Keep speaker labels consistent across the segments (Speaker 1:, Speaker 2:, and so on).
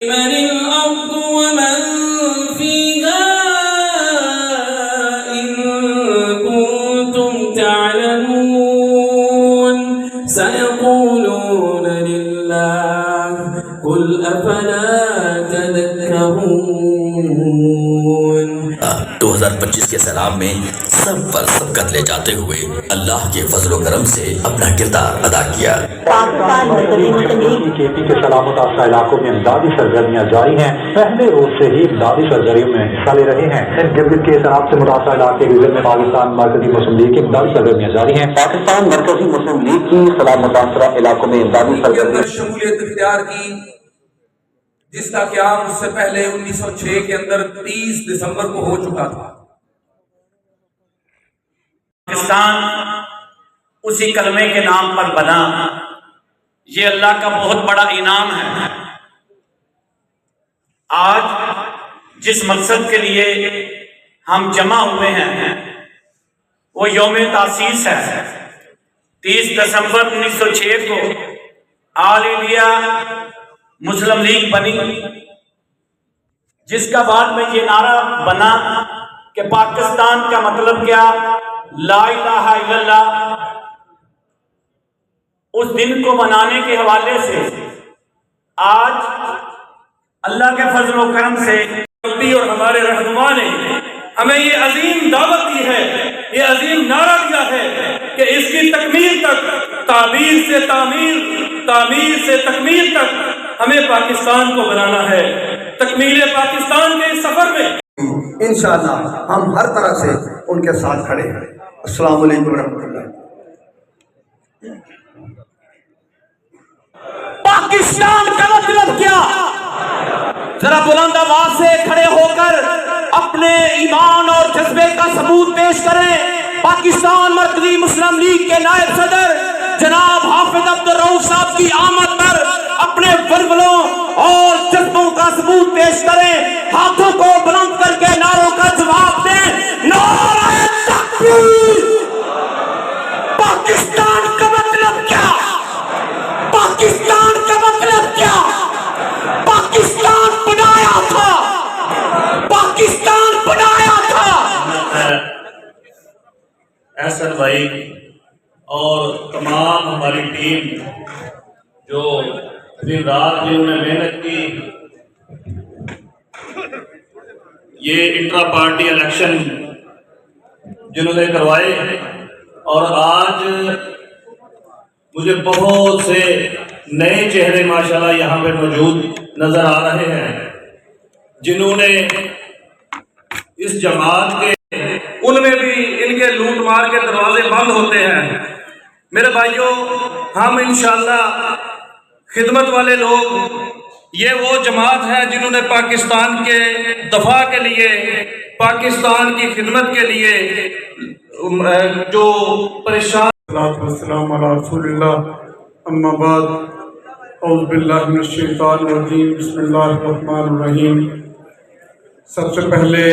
Speaker 1: من الأرض ومن فيها إن كنتم تعلمون سيقولون لله قل أفلا تذكرون
Speaker 2: 2025 کے سیلاب میں سب پر سبقت لے جاتے ہوئے اللہ کے فضل و کرم سے اپنا کردار ادا کیا۔
Speaker 3: پاکستان کے سلامت آسا علاقوں میں امدادی سرگرمیاں جاری ہیں۔ پہلے روز سے ہی امدادی سرگرمیوں میں حصہ لے رہے ہیں۔ جبکہ کے سیلاب سے متاثرہ علاقے کے ضمن میں پاکستان مرکزی مسلم لیگ کی امدادی سرگرمیاں جاری ہیں۔ پاکستان مرکزی مسلم لیگ کی سلامت متاثرہ علاقوں میں امدادی سرگرمیاں
Speaker 4: شمولیت اختیار کی، جس کا قیام اس سے پہلے 1906 کے اندر 30 دسمبر کو ہو چکا تھا۔
Speaker 5: پاکستان اسی کلمے کے نام پر بنا، یہ اللہ کا بہت بڑا انعام ہے۔ آج جس مقصد کے لیے ہم جمع ہوئے ہیں وہ یوم تاسیس ہے۔ 30 دسمبر 1906 کو آل انڈیا مسلم لیگ بنی، جس کا بعد میں یہ نعرہ بنا کہ پاکستان کا مطلب کیا؟ لا الہ الا اللہ۔ اس دن کو منانے کے حوالے سے آج اللہ کے فضل و کرم سے
Speaker 4: اور ہمارے رہنما نے ہمیں یہ عظیم دعوت دی ہے، یہ عظیم نعرہ دیا ہے کہ اس کی تکمیل تک، تعبیر سے تعمیر، تعمیر سے تکمیل تک ہمیں پاکستان کو بنانا ہے۔ تکمیل پاکستان کے اس سفر میں
Speaker 6: انشاءاللہ ہم ہر طرح سے ان کے ساتھ کھڑے ہیں۔ السلام علیکم ورحمۃ اللہ۔
Speaker 5: پاکستان کا مطلب کیا؟ ذرا بلند آواز سے کھڑے ہو کر اپنے ایمان اور جذبے کا ثبوت پیش کریں۔ پاکستان مرکزی مسلم لیگ کے نائب صدر جناب حافظ عبدالرؤف صاحب کی آمد پر اپنے ولولوں اور جذبوں کا ثبوت پیش کریں۔ ہاتھوں کو بلند کر کے نعروں کا جواب دیں۔ نعرہ تکبیر! پاکستان کا مطلب کیا؟ پاکستان کا مطلب کیا؟ پاکستان بنایا تھا، پاکستان بنایا تھا۔
Speaker 7: احسن بھائی اور تمام ہماری ٹیم جو دن رات جنہوں نے محنت کی، یہ انٹرا پارٹی الیکشن جنہوں نے کروائے، اور آج مجھے بہت سے نئے چہرے ماشاءاللہ یہاں پہ موجود نظر آ رہے ہیں جنہوں نے اس جماعت کے
Speaker 4: ان میں بھی ان کے لوٹ مار کے دروازے بند ہوتے ہیں۔ میرے بھائیوں، ہم انشاءاللہ خدمت والے لوگ، یہ وہ جماعت ہے جنہوں نے پاکستان کے دفاع کے لیے، پاکستان کی خدمت کے لیے جو پریشان۔
Speaker 8: والسلام علی رسول اللہ، اما بعد، اعوذ باللہ من الشیطان الرجیم، بسم اللہ الرحمن الرحیم۔ سب سے پہلے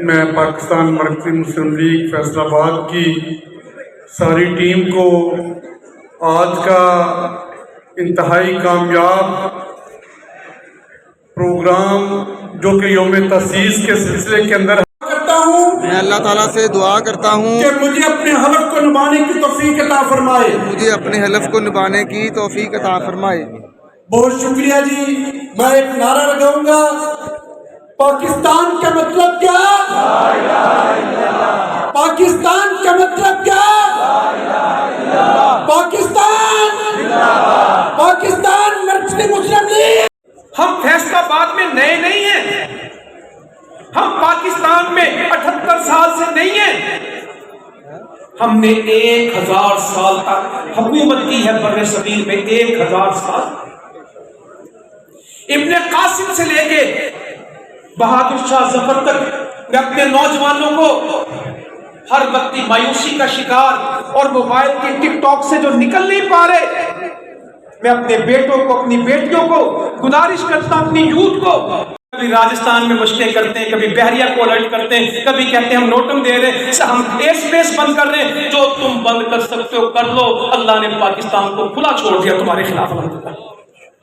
Speaker 8: میں پاکستان مرکزی مسلم لیگ فیصل آباد کی ساری ٹیم کو آج کا انتہائی کامیاب پروگرام جو کہ یوم تاسیس کے سلسلے کے اندر
Speaker 6: کرتا ہوں،
Speaker 9: میں اللہ تعالیٰ سے دعا کرتا ہوں
Speaker 6: کہ مجھے اپنے حلف کو نبھانے کی توفیق عطا فرمائے۔
Speaker 9: مجھے اپنے حلف کو نبھانے کی توفیق عطا فرمائے۔
Speaker 6: بہت شکریہ جی۔ میں ایک نعرہ لگاؤں گا، پاکستان کا مطلب کیا؟ پاکستان کا مطلب کیا؟ پاکستان، پاکستان مرکزی مسلم لیگ۔
Speaker 4: ہم فیصلہ آباد میں نئے نہیں ہیں، ہم پاکستان میں 78 سال سے نہیں ہیں۔ ہم نے 1000 سال تک حکومت کی ہے بر صغیر میں، 1000 سال۔ ابن قاسم سے لے کے بہادر شاہ ظفر تک میں اپنے نوجوانوں کو ہر وقت مایوسی کا شکار اور موبائل کے ٹک ٹاک سے جو نکل نہیں پا رہے، میں اپنے بیٹوں کو، اپنی بیٹیوں کو گزارش کرتا ہوں، اپنی یوتھ کو، کبھی راجستھان میں مشقیں کرتے ہیں، کبھی بحریہ کو الرٹ کرتے ہیں، کبھی کہتے ہیں ہم نوٹم دے رہے ہیں، ہم ایئر اسپیس بند کر رہے ہیں۔ جو تم بند کر سکتے ہو کر لو، اللہ نے پاکستان کو کھلا چھوڑ دیا تمہارے خلاف۔ الحمدللہ